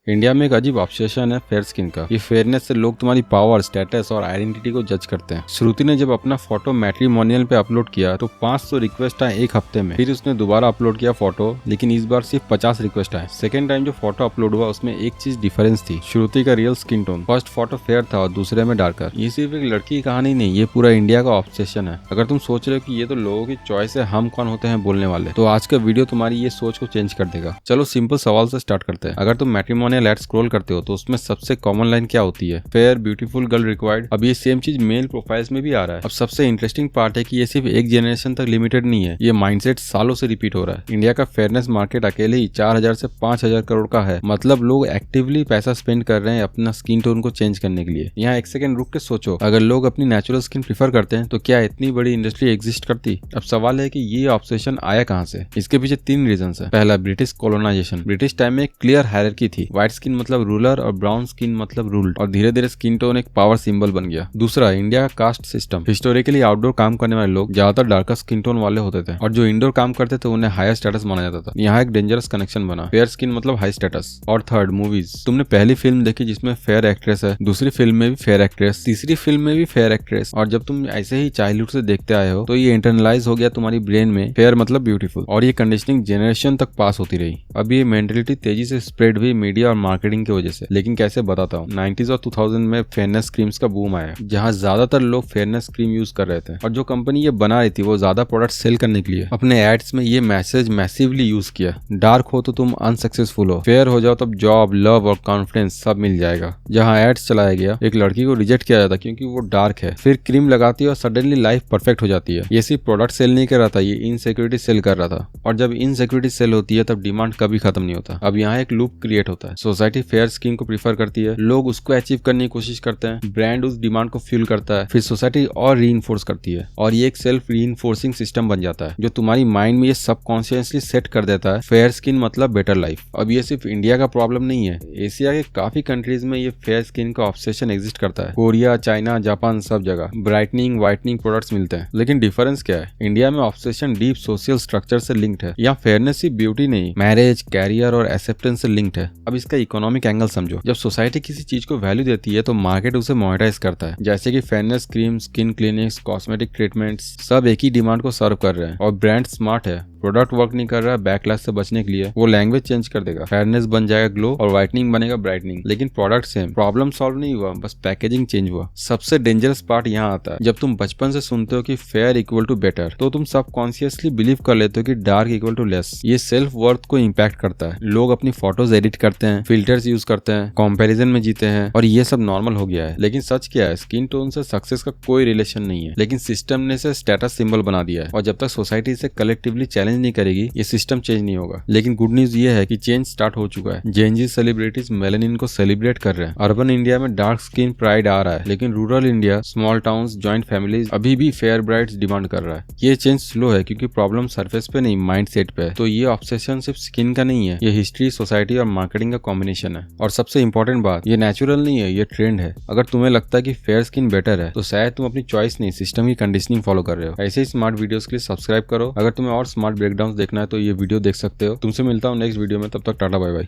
India में एक अजीब ऑब्सेशन है फेयर स्किन का। ये फेयरनेस से लोग तुम्हारी पावर, स्टेटस और आइडेंटिटी को जज करते हैं। श्रुति ने जब अपना फोटो मैट्रिमोनियल पे अपलोड किया तो 500 रिक्वेस्ट आए एक हफ्ते में। फिर उसने दोबारा अपलोड किया फोटो, लेकिन इस बार सिर्फ 50 रिक्वेस्ट आए। सेकंड टाइम जो फोटो अपलोड हुआ उसमें एक चीज डिफरेंस थी, श्रुति का real skin tone. First photo fair था और दूसरे में डार्कर। ये सिर्फ एक लड़की की कहानी नहीं, ये पूरा इंडिया का ऑब्सेशन है। अगर तुम सोच रहे हो कि ये तो लोगों की चॉइस है, हम कौन होते हैं बोलने वाले, तो आज का वीडियो तुम्हारी ये सोच को चेंज कर देगा। चलो सिंपल सवाल से स्टार्ट करते हैं। अगर तुम मैट्रिमोनियल एड स्क्रॉल करते हो तो उसमें सबसे कॉमन लाइन क्या होती है? Fair, beautiful girl required. अब ये सेम चीज मेल प्रोफाइल्स में भी आ रहा है। अब सबसे इंटरेस्टिंग पार्ट है कि ये सिर्फ एक जनरेशन तक लिमिटेड नहीं है, ये माइंडसेट सालों से रिपीट हो रहा है। इंडिया का फेयरनेस मार्केट अकेले ही 4000 से 5000 करोड़ का है। मतलब लोग एक्टिवली पैसा स्पेंड कर रहे हैं अपना स्किन टोन को चेंज करने के लिए। यहाँ एक सेकंड रुक के सोचो, अगर लोग अपनी नेचुरल स्किन प्रीफर करते हैं तो क्या इतनी बड़ी इंडस्ट्री एग्जिस्ट करती? अब सवाल है कि ये ऑब्सेशन आया कहाँ से? इसके पीछे 3 रीजन है। पहला, ब्रिटिश कॉलोनाइजेशन। ब्रिटिश टाइम में एक क्लियर हायरार्की थी। व्हाइट स्किन मतलब रूलर और ब्राउन स्किन मतलब रूल्ड, और धीरे धीरे स्किन टोन एक पावर सिंबल बन गया। दूसरा, इंडिया का कास्ट सिस्टम। हिस्टोरिकली आउटडोर काम करने वाले लोग ज्यादातर डार्कर स्किन टोन वाले होते थे, और जो इंडोर काम करते थे उन्हें हायर स्टेटस माना जाता था। यहाँ एक डेंजरस कनेक्शन बना, फेयर स्किन मतलब हाई स्टेटस। और थर्ड, मूवीज। तुमने पहली फिल्म देखी जिसमें फेयर एक्ट्रेस है, दूसरी फिल्म में भी फेयर एक्ट्रेस, तीसरी फिल्म में भी फेयर एक्ट्रेस, और जब तुम ऐसे ही चाइल्डहुड से देखते आए हो तो ये इंटरनलाइज हो गया तुम्हारी ब्रेन में, फेयर मतलब ब्यूटीफुल। और ये कंडीशनिंग जनरेशन तक पास होती रही। अब ये मेंटेलिटी तेजी से स्प्रेड हुई मीडिया और मार्केटिंग की वजह से। लेकिन कैसे, बताता हूँ। 90s और 2000 में फेयरनेस क्रीम्स का बूम आया, जहाँ ज्यादातर लोग फेयरनेस क्रीम यूज कर रहे थे, और जो कंपनी ये बना रही थी वो ज्यादा प्रोडक्ट सेल करने के लिए अपने एड्स में ये मैसेज मैसिवली यूज किया। डार्क हो तो तुम अनसक्सेसफुल हो, फेयर हो जाओ तब जॉब, लव और कॉन्फिडेंस सब मिल जाएगा। जहाँ एड्स चलाया गया, एक लड़की को रिजेक्ट किया जाता क्योंकि वो डार्क है, फिर क्रीम लगाती है और सडनली लाइफ परफेक्ट हो जाती है। ये सिर्फ प्रोडक्ट सेल नहीं कर रहा था, ये इनसिक्योरिटी सेल कर रहा था, और जब इनसिक्योरिटी सेल होती है तब डिमांड कभी खत्म नहीं होता। अब यहाँ एक लूप क्रिएट होता है। सोसाइटी फेयर स्किन को प्रीफर करती है, लोग उसको अचीव करने की कोशिश करते हैं, ब्रांड उस डिमांड को फ्यूल करता है, फिर सोसाइटी और रीइंफोर्स करती है, और ये एक सेल्फ रीइंफोर्सिंग सिस्टम बन जाता है जो तुम्हारी माइंड में ये सबकॉन्शियसली सेट कर देता है फेयर स्किन मतलब बेटर लाइफ। अब ये सिर्फ इंडिया का प्रॉब्लम नहीं है, एशिया के काफी कंट्रीज में ये फेयर स्किन का ऑब्सेशन एग्जिस्ट करता है। कोरिया, चाइना, जापान, सब जगह ब्राइटनिंग, व्हाइटनिंग प्रोडक्ट्स मिलते हैं। लेकिन डिफरेंस क्या है? इंडिया में ऑब्सेशन डीप सोशल स्ट्रक्चर से लिंक्ड है। यहाँ फेयरनेस सिर्फ ब्यूटी नहीं, मैरिज, कैरियर और एक्सेप्टेंस से लिंक्ड है। अब इसका इकोनॉमिक एंगल समझो। जब सोसाइटी किसी चीज को वैल्यू देती है तो मार्केट उसे मोनेटाइज करता है। जैसे कि fairness cream, skin clinics, cosmetic treatments सब एक ही डिमांड को सर्व कर रहे हैं। और ब्रांड स्मार्ट है, प्रोडक्ट वर्क नहीं कर रहा है, बैकलैश से बचने के लिए वो लैंग्वेज चेंज कर देगा। फेयरनेस बन जाएगा ग्लो और व्हाइटनिंग बनेगा ब्राइटनिंग। लेकिन प्रोडक्ट सेम, प्रॉब्लम सॉल्व नहीं हुआ, बस पैकेजिंग चेंज हुआ। सबसे डेंजरस पार्ट यहाँ आता है, जब तुम बचपन से सुनते हो कि फेयर इक्वल टू बेटर, तो तुम सबकॉन्शियसली बिलीव कर लेते हो कि डार्क इक्वल टू लेस। ये सेल्फ वर्थ को इम्पैक्ट करता है। लोग अपनी फोटोज एडिट करते हैं, फिल्टर्स यूज करते हैं, कंपैरिजन में जीते हैं, और ये सब नॉर्मल हो गया है। लेकिन सच क्या है? स्किन टोन से सक्सेस का कोई रिलेशन नहीं है, लेकिन सिस्टम ने इसे स्टेटस सिंबल बना दिया है। और जब तक सोसाइटी इसे कलेक्टिवली चैलेंज नहीं करेगी, ये सिस्टम चेंज नहीं होगा। लेकिन गुड न्यूज ये है कि चेंज स्टार्ट हो चुका है। जेनजी सेलिब्रिटीज मेलानिन को सेलिब्रेट कर रहे हैं। अर्बन इंडिया में डार्क स्किन प्राइड आ रहा है, लेकिन rural India, small towns, joint families अभी भी फेयर ब्राइड्स डिमांड कर रहा है। ये चेंज स्लो है क्योंकि प्रॉब्लम सरफेस पे नहीं, माइंड सेट पे है। तो ये ऑब्सेशन सिर्फ स्किन का नहीं है, ये हिस्ट्री, सोसाइटी और मार्केटिंग का कॉम्बिनेशन है। और सबसे इंपॉर्टेंट बात, ये नेचुरल नहीं है, ये ट्रेंड है। अगर तुम्हें लगता है कि फेयर स्किन बेटर है तो शायद तुम अपनी चॉइस नहीं, सिस्टम की कंडीशनिंग फॉलो कर रहे हो। ऐसे ही स्मार्ट वीडियोस के लिए सब्सक्राइब करो। अगर तुम्हें और स्मार्ट ब्रेकडाउन देखना है तो ये वीडियो देख सकते हो। तुमसे मिलता हूँ नेक्स्ट वीडियो में, तब तक टाटा बाय बाय।